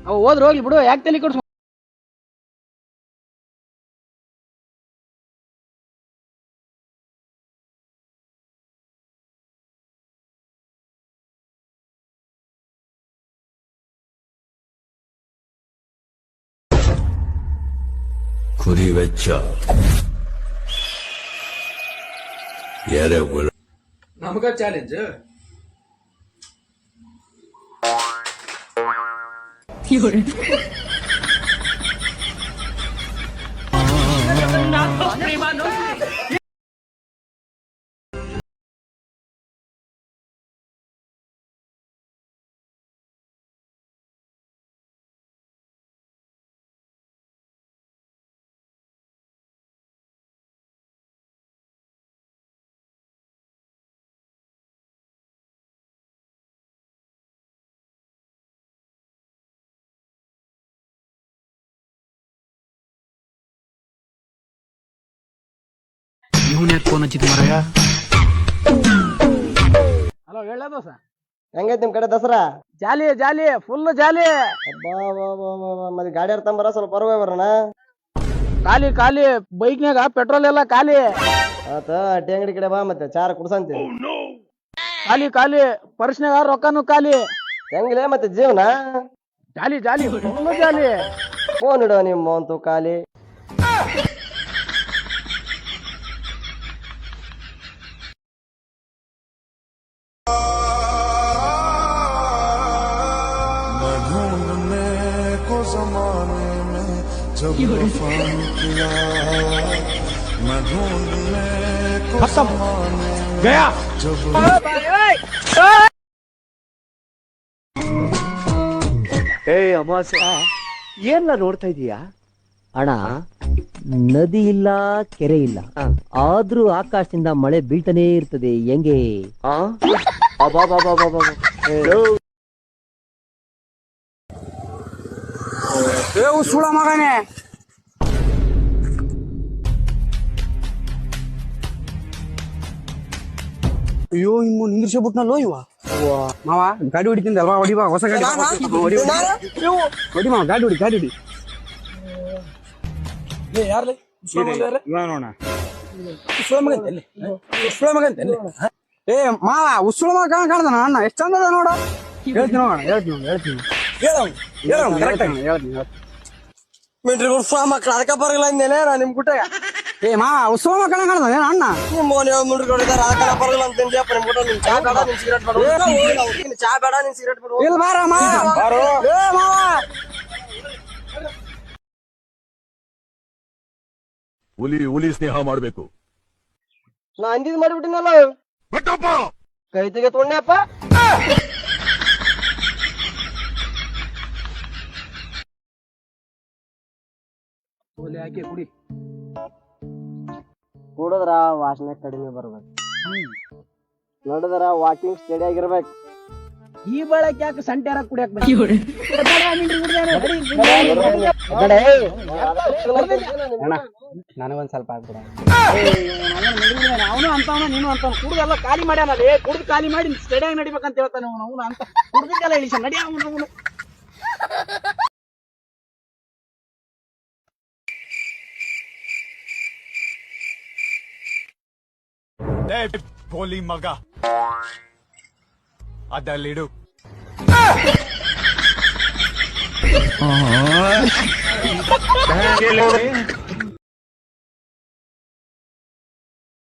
ಅವ್ ಹೋದ್ರು ಹೋಗ್ಲಿ ಬಿಡು, ಯಾಕೆ ತಲೆ ಕೊಡ್ಸ. ಕುರಿ ವೆಚ್ಚ ಯಾರೇ ನಮಗ ಚಾಲೆಂಜ್. ಇವನ್ ಯಾಕೆ ಫೋನ್ ಹಚ್ಚಿದ್ ಮರಯ್ಯ? ಹಲೋ, ಹೇಳ ದೋಸ. ಹೆಂಗೈತಿ ನಿಮ್ ಕಡೆ ದಸರಾ? ಜಾಲಿ ಜಾಲಿ, ಫುಲ್ ಜಾಲಿ. ಮತ್ತೆ ಗಾಡಿ ಹರ್ತಂಬರ ಸ್ವಲ್ಪ ಹೊರಗೆ ಬರೋಣ. ಖಾಲಿ ಖಾಲಿ, ಬೈಕ್ನಾಗ ಪೆಟ್ರೋಲ್ ಎಲ್ಲ ಖಾಲಿ. ಆತ ಅಡ್ಡಿ ಅಂಗಡಿ ಕಡೆ ಬಾ, ಮತ್ತೆ ಚಾರ ಕುಡ್ಸಂತಿ. ಖಾಲಿ ಖಾಲಿ, ಪರ್ಸ್ನಾಗ ರೊಕ್ಕನು ಖಾಲಿ. ಹೆಂಗಿಲ್ಲ ಮತ್ತೆ ಜೀವನ? ಜಾಲಿ ಜಾಲಿ, ಫುಲ್ ಜಾಲಿ. ಫೋನ್ ಇಡೋ ನಿಮ್ಮ ಅಂತೂ ಖಾಲಿ. ಗಯಾ ಅಮಾವಾಸ್ಯೆ ಏನ್ಲ ನೋಡ್ತಾ ಇದೀಯಾ ಅಣ್ಣ? ನದಿ ಇಲ್ಲ, ಕೆರೆ ಇಲ್ಲ, ಆದ್ರೂ ಆಕಾಶದಿಂದ ಮಳೆ ಬೀಳ್ತಾನೆ ಇರ್ತದೆ. ಹೆಂಗೆ? ಸುಳ ಮಗನೇ, ಅಯ್ಯೋ ಇನ್ನು ನಿಂದ್ರಿಸ್ಬಿಟ್ನಲ್ಲೋ ಇವ. ಮಾವ ಗಾಡಿ ಹೊಡಿತೀನಿ ಅಲ್ವಾ? ಹೊಡಿ ಬಾ, ಹೊಸ ಗಾಡಿ ಹೊಡಿ ಮಾವ, ಗಾಡಿ ಹೊಡಿ ಗಾಡಿ ಹೊಡಿ. ಏ ಮಾವ, ಉಸುಳ ಮಗ ಕಾಣ್ತಾನ ಅಣ್ಣ, ಎಷ್ಟ್ ಚಂದ ನೋಡ. ಹೇಳ್ತೀನಿ ನೋಡ, ಹೇಳ್ತೀನಿ ಮಕ್ಳು ಅದಕ್ಕ ಬರಲ್ಲ ಅಂದೇನೆ ನಾ ನಿಮ್ ಗುಟ್ಟಾಗ. ಏ ಮಾವ, ಉಸುಳ ಮಗ ಕಾಣ್ತಾನ ಅಣ್ಣ. ನಿಮ್ಮ ಮುಂಡ್ರಿದ್ದಾರೆ ಅದಕ್ಕ ಬರಲ್ಲ ಅಂತೇನ್ರಿಯಪ್ಪ ನಿಮ್ ಗುಟ್ಟ. ನಿಮ್ ಚಾ ಬೇಡ, ನಿಮ್ ಸಿಗರೇಟ್ ಬೇಡ. ಚಾ ಬೇಡ, ನಿಮ್ ಸಿಗರೇಟ್ ಬೇಡ. ಇಲ್ಲ ಬಾರ ಮಾವ. ಏ ಮಾವ, ಹುಲಿ ಸ್ನೇಹ ಮಾಡ್ಬೇಕು. ನಾ ಅಂದಿದ್ ಮಾಡಿಬಿಟ್ಟಿನಲ್ಲ, ಕೈ ತೆಗೆ ತೊಗೊಂಡ್ಯಪ್ಪ. ಹಾಕಿ ಕುಡಿ. ಕುಡಿದ್ರ ವಾಸನೆ ಕಡಿಮೆ ಬರ್ಬೇಕು, ನಡೆದ್ರ ವಾಕಿಂಗ್ ಸ್ಟಡಿ ಆಗಿರ್ಬೇಕು. ಈ ಬಳಕೆ ಯಾಕೆ ಸಂಟ್ಯಾರ ಕುಡಿಯಕ್ ನನಗೊಂದ್ ಸ್ವಲ್ಪ ಆಗ್ಬಿಡ. ಅವನು ಅಂತವನ, ನೀನು ಅಂತವನ. ಕುಡ್ದೆಲ್ಲ ಖಾಲಿ ಮಾಡ್ಯಾನಲ್ಲಿ, ಕುಡ್ದು ಖಾಲಿ ಮಾಡಿ ಸ್ಟಡಿಯಾಗಿ ನಡಿಬೇಕಂತ ಹೇಳ್ತಾನೆ ಅವನು. ಅವನು ಅಂತ ಕುಡ್ದಿದ್ದೆಲ್ಲ ಇಳಿಸ ನಡಿಯ ಅವನು. ಬೋಲಿ ಮಗ ಅದಲ್ಲಿಡು.